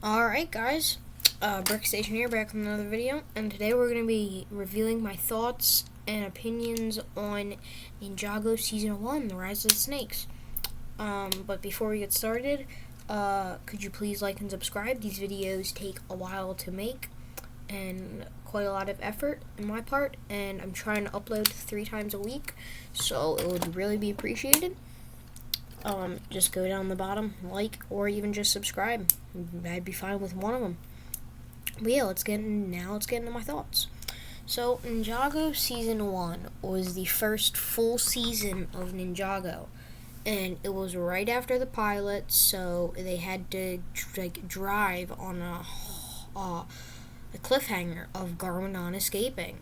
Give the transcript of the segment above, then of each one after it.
Alright guys, Brick Station here, back with another video, and today we're going to be revealing my thoughts and opinions on Ninjago Season 1, The Rise of the Snakes. But before we get started, could you please like and subscribe? These videos take a while to make, and quite a lot of effort on my part, and I'm trying to upload 3 times a week, so it would really be appreciated. Just go down the bottom, like, or even just subscribe. I'd be fine with one of them. But yeah, let's get into my thoughts. So, Ninjago Season 1 was the first full season of Ninjago. And it was right after the pilot, so they had to, drive on a cliffhanger of Garmadon escaping.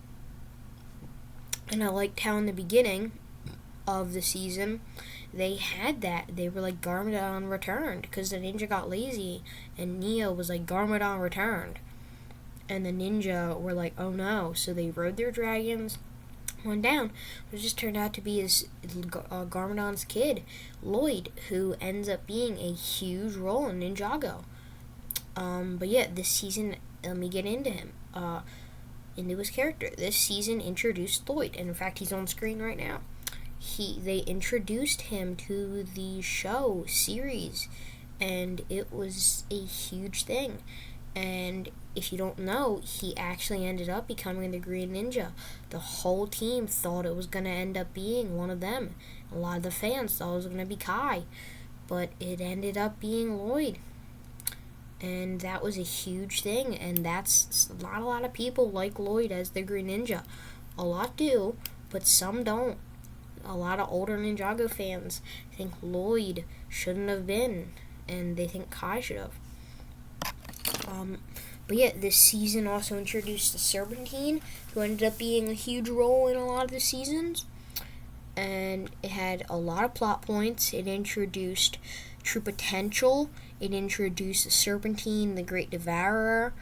And I liked how in the beginning of the season, they had that. They were like, Garmadon returned, because the ninja got lazy, and Neo was like, Garmadon returned. And the ninja were like, oh no. So they rode their dragons, went down. It just turned out to be Garmadon's kid, Lloyd, who ends up being a huge role in Ninjago. But yeah, this season, let me get into him. Into his character. This season introduced Lloyd, and in fact, he's on screen right now. They introduced him to the show series, and it was a huge thing. And if you don't know, he actually ended up becoming the Green Ninja. The whole team thought it was going to end up being one of them. A lot of the fans thought it was going to be Kai, but it ended up being Lloyd. And that was a huge thing, and that's not a lot of people like Lloyd as the Green Ninja. A lot do, but some don't. A lot of older Ninjago fans think Lloyd shouldn't have been, and they think Kai should have. But yeah, this season also introduced the Serpentine, who ended up being a huge role in a lot of the seasons. And it had a lot of plot points. It introduced True Potential. It introduced the Serpentine, the Great Devourer,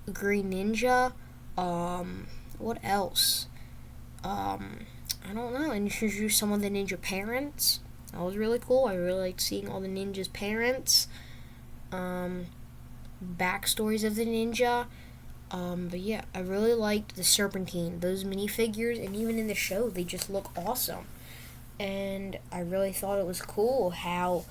the Green Ninja. What else? I don't know. Introduced some of the ninja parents. That was really cool. I really liked seeing all the ninjas' parents. Backstories of the ninja. But yeah, I really liked the Serpentine. Those minifigures, and even in the show, they just look awesome. And I really thought it was cool how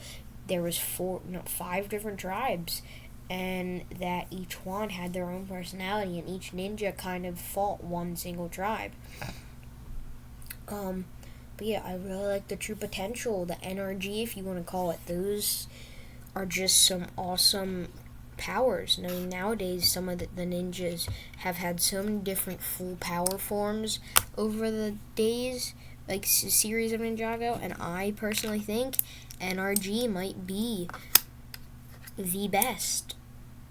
there was 5 different tribes, and that each one had their own personality, and each ninja kind of fought one single tribe. But yeah, I really like the True Potential, the NRG, if you want to call it. Those are just some awesome powers. I mean, nowadays, some of the ninjas have had so many different full power forms over the days, like series of Ninjago, and I personally think NRG might be the best.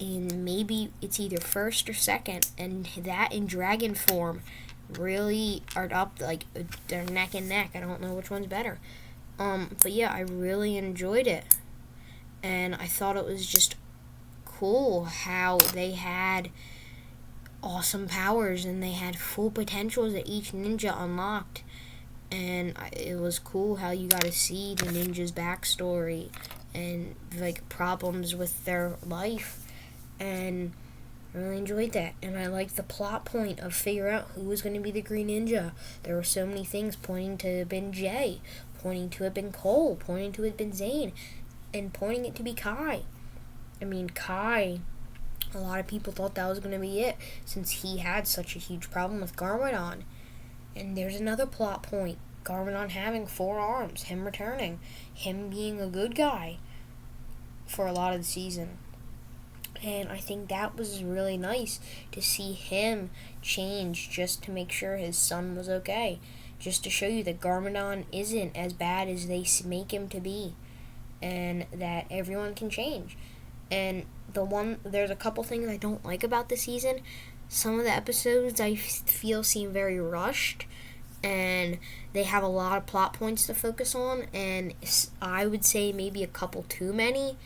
In maybe it's either first or second, and that in dragon form really are up, like, they're neck and neck. I don't know which one's better. But yeah, I really enjoyed it, and I thought it was just cool how they had awesome powers, and they had full potentials that each ninja unlocked. And it was cool how you got to see the ninja's backstory and, like, problems with their life, and I really enjoyed that. And I liked the plot point of figure out who was going to be the Green Ninja. There were so many things pointing to have been Jay, pointing to have been Cole, pointing to have been Zane, and pointing it to be Kai. I mean, Kai, a lot of people thought that was going to be it, since he had such a huge problem with Garmadon. And there's another plot point. Garmadon having 4 arms, him returning, him being a good guy for a lot of the season. And I think that was really nice to see him change just to make sure his son was okay. Just to show you that Garmadon isn't as bad as they make him to be. And that everyone can change. And there's a couple things I don't like about the season. Some of the episodes I feel seem very rushed, and they have a lot of plot points to focus on, and I would say maybe a couple too many.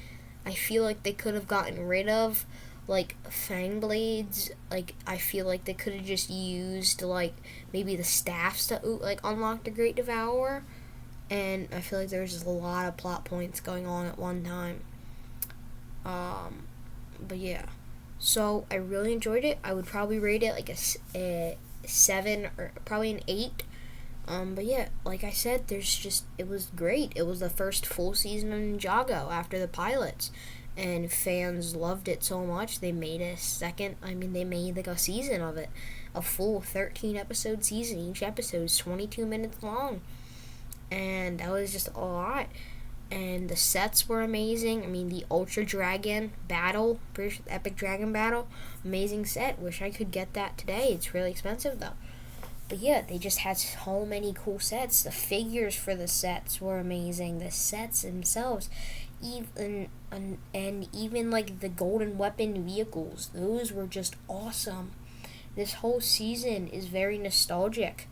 I feel like they could have gotten rid of, like, fang blades. Like, I feel like they could have just used, like, maybe the staffs to, like, unlock the Great Devourer. And I feel like there's just a lot of plot points going on at one time. But yeah, so I really enjoyed it. I would probably rate it like a 7 or probably an 8. But yeah, like I said, it was great. It was the first full season of Ninjago after the pilots, and fans loved it so much they made a second. I mean, they made like a season of it, a full 13 episode season. Each episode is 22 minutes long, and that was just a lot. And the sets were amazing. I mean, the Ultra Dragon battle, British Epic Dragon battle, amazing set. Wish I could get that today. It's really expensive though. But yeah, they just had so many cool sets. The figures for the sets were amazing. The sets themselves, and even like the golden weapon vehicles, those were just awesome. This whole season is very nostalgic.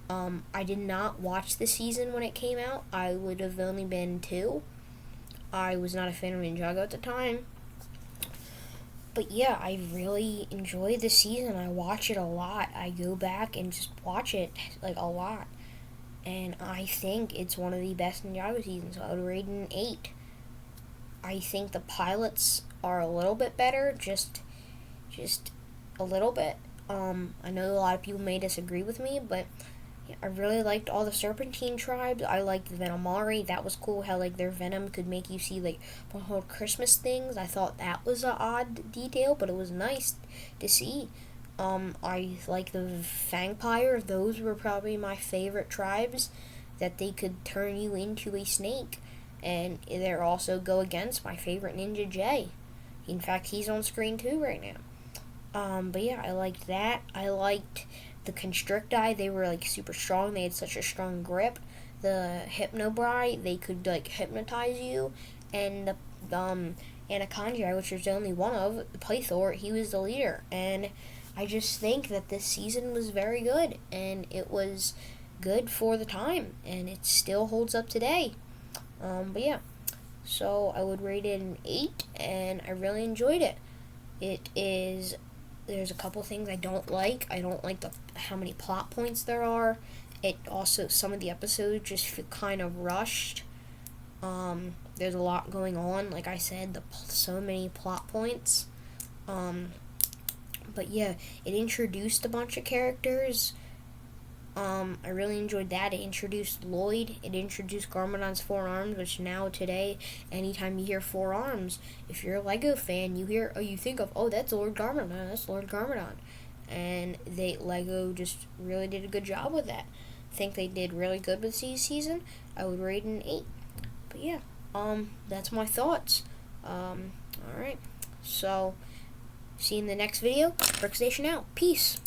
I did not watch the season when it came out. I would have only been 2. I was not a fan of Ninjago at the time. But yeah, I really enjoyed the season. I watch it a lot. I go back and just watch it like a lot. And I think it's one of the best Ninjago seasons. So I would rate it an 8. I think the pilots are a little bit better, just a little bit. I know a lot of people may disagree with me, but yeah, I really liked all the Serpentine tribes. I liked the Venomari. That was cool how like their venom could make you see like whole Christmas things. I thought that was an odd detail, but it was nice to see. I like the Fangpire. Those were probably my favorite tribes, that they could turn you into a snake. And they're also go against my favorite Ninja J. In fact, he's on screen too right now. But yeah, I liked that. I liked the Constricti. They were like super strong. They had such a strong grip. The Hypnobri, they could like hypnotize you. And the Anaconda, which there's only one of, the Pythor, he was the leader. And I just think that this season was very good, and it was good for the time, and it still holds up today. But yeah, so I would rate it an 8, and I really enjoyed it. There's a couple things I don't like. I don't like how many plot points there are. It also, some of the episodes just feel kind of rushed. There's a lot going on. Like I said, so many plot points. But yeah, it introduced a bunch of characters. I really enjoyed that. It introduced Lloyd. It introduced Garmadon's 4 arms, which now today, anytime you hear 4 arms, if you're a Lego fan, you think of, oh, that's Lord Garmadon. That's Lord Garmadon. And Lego just really did a good job with that. I think they did really good with this season. I would rate it an 8. But yeah, that's my thoughts. Alright. So, see you in the next video. Brickstation out. Peace.